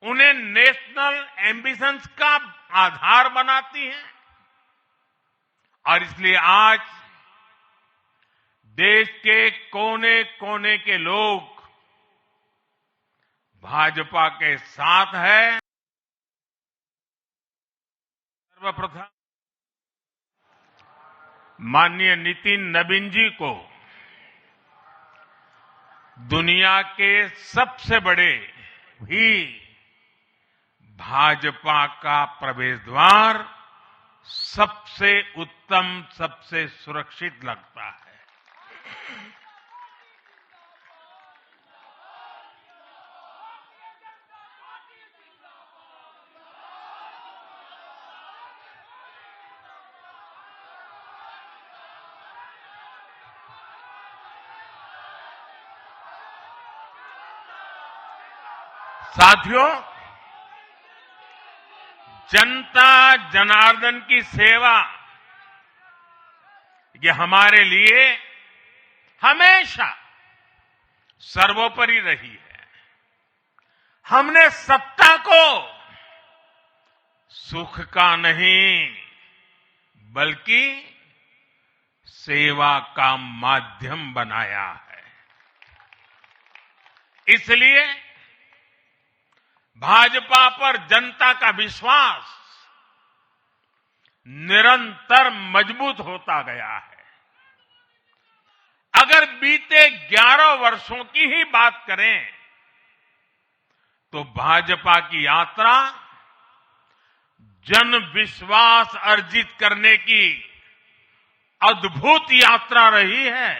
उन्हें national ambitions का आधार बनाती हैं और इसलिए आज देश के कोने कोने के लोग भाजपा के साथ है। सर्वप्रथम माननीय नितिन नवीन जी को दुनिया के सबसे बड़े भी भाजपा का प्रवेश द्वार सबसे उत्तम, सबसे सुरक्षित लगता है। साथियों, जनता जनार्दन की सेवा ये हमारे लिए हमेशा सर्वोपरि रही है। हमने सत्ता को सुख का नहीं बल्कि सेवा का माध्यम बनाया है। इसलिए भाजपा पर जनता का विश्वास निरंतर मजबूत होता गया है। अगर बीते 11 वर्षों की ही बात करें तो भाजपा की यात्रा जन विश्वास अर्जित करने की अद्भुत यात्रा रही है।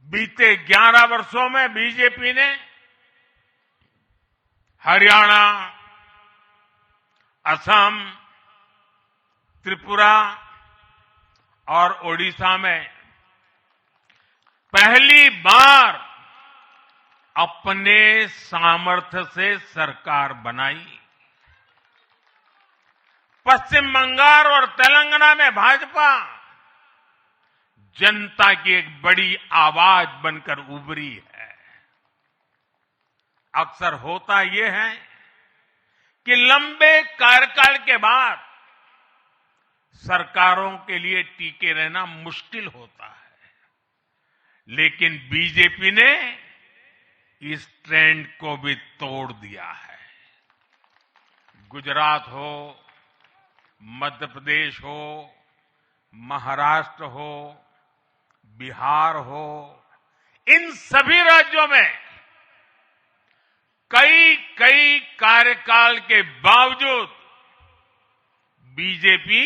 बीते 11 वर्षों में बीजेपी ने हरियाणा, असम, त्रिपुरा और ओडिशा में पहली बार अपने सामर्थ्य से सरकार बनाई। पश्चिम बंगाल और तेलंगाना में भाजपा जनता की एक बड़ी आवाज बनकर उभरी है। अक्सर होता यह है कि लंबे कार्यकाल के बाद सरकारों के लिए टिके रहना मुश्किल होता है, लेकिन बीजेपी ने इस ट्रेंड को भी तोड़ दिया है। गुजरात हो, मध्य प्रदेश हो, महाराष्ट्र हो, बिहार हो, इन सभी राज्यों में कई कार्यकाल के बावजूद बीजेपी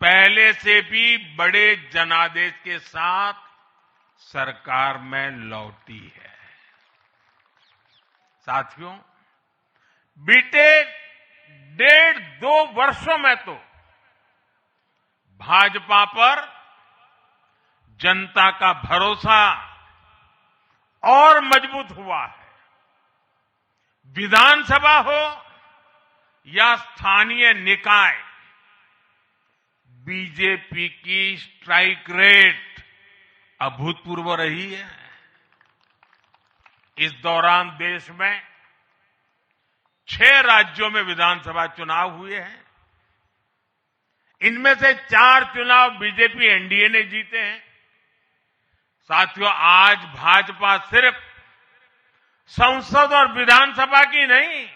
पहले से भी बड़े जनादेश के साथ सरकार में लौटी है। साथियों, बीते 1.5-2 वर्षों में तो भाजपा पर जनता का भरोसा और मजबूत हुआ है। विधानसभा हो या स्थानीय निकाय, बीजेपी की स्ट्राइक रेट अभूतपूर्व रही है। इस दौरान देश में 6 राज्यों में विधानसभा चुनाव हुए हैं। इनमें से 4 चुनाव बीजेपी एनडीए ने जीते हैं। साथियों, आज भाजपा सिर्फ संसद और विधानसभा की नहीं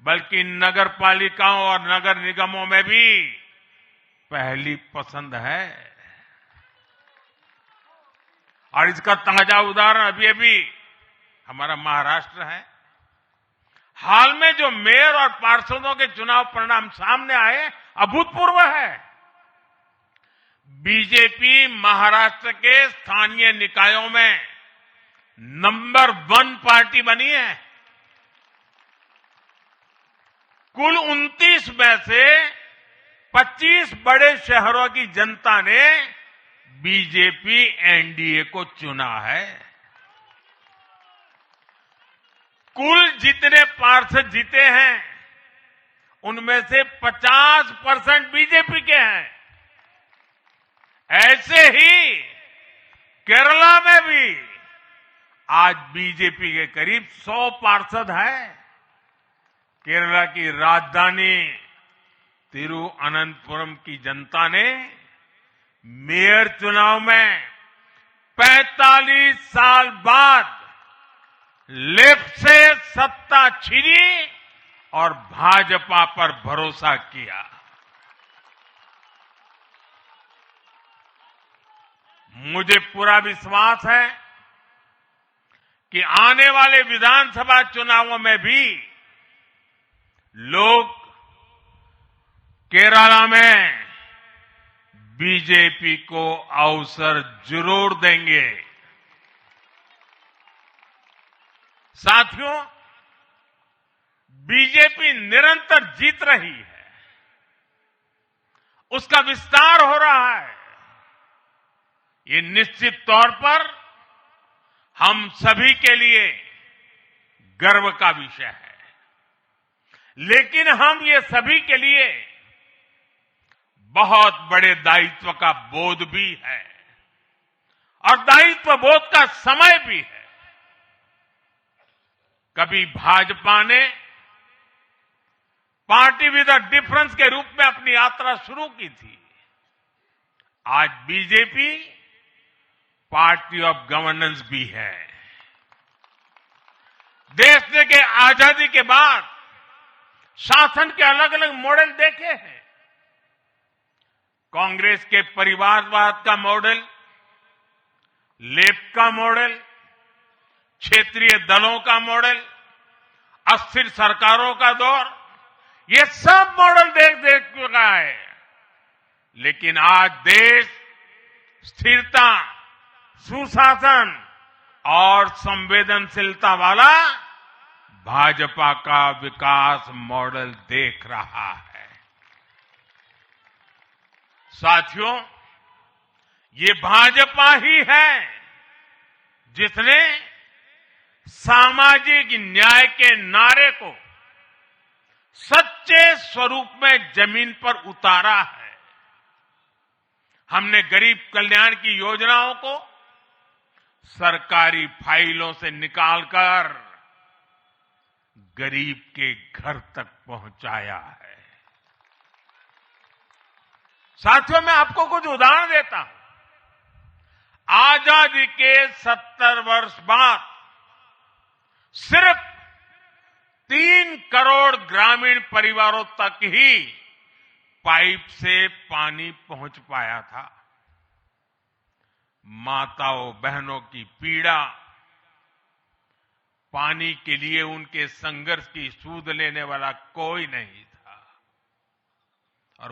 बल्कि नगर पालिकाओं और नगर निगमों में भी पहली पसंद है। और इसका ताजा उदाहरण अभी हमारा महाराष्ट्र है। हाल में जो मेयर और पार्षदों के चुनाव परिणाम सामने आए, अभूतपूर्व है। बीजेपी महाराष्ट्र के स्थानीय निकायों में नंबर 1 पार्टी बनी है। कुल 29 में से 25 बड़े शहरों की जनता ने बीजेपी एनडीए को चुना है। कुल जितने पार्षद जीते हैं उनमें से 50% बीजेपी के हैं। ऐसे ही केरला में भी आज बीजेपी के करीब 100 पार्षद हैं। केरला की राजधानी तिरुअनंतपुरम की जनता ने मेयर चुनाव में 45 साल बाद लेफ्ट से सत्ता छीनी और भाजपा पर भरोसा किया। मुझे पूरा विश्वास है कि आने वाले विधानसभा चुनावों में भी लोग केरला में बीजेपी को अवसर जरूर देंगे। साथियों, बीजेपी निरंतर जीत रही है, उसका विस्तार हो रहा है। ये निश्चित तौर पर हम सभी के लिए गर्व का विषय है, लेकिन हम ये सभी के लिए बहुत बड़े दायित्व का बोध भी है और दायित्व बोध का समय भी है। कभी भाजपा ने पार्टी विद अ डिफरेंस के रूप में अपनी यात्रा शुरू की थी। आज बीजेपी पार्टी ऑफ गवर्नेंस भी है। देश ने के आजादी के बाद शासन के अलग अलग मॉडल देखे हैं। कांग्रेस के परिवारवाद का मॉडल, लेफ्ट का मॉडल, क्षेत्रीय दलों का मॉडल, अस्थिर सरकारों का दौर, ये सब मॉडल देख चुका है। लेकिन आज देश स्थिरता, सुशासन और संवेदनशीलता वाला भाजपा का विकास मॉडल देख रहा है। साथियों, ये भाजपा ही है जिसने सामाजिक न्याय के नारे को सच्चे स्वरूप में जमीन पर उतारा है। हमने गरीब कल्याण की योजनाओं को सरकारी फाइलों से निकालकर गरीब के घर तक पहुंचाया है। साथियों, मैं आपको कुछ उदाहरण देता हूं। आजादी के 70 वर्ष बाद सिर्फ 3 करोड़ ग्रामीण परिवारों तक ही पाइप से पानी पहुंच पाया था। माताओं बहनों की पीड़ा, पानी के लिए उनके संघर्ष की सूध लेने वाला कोई नहीं था।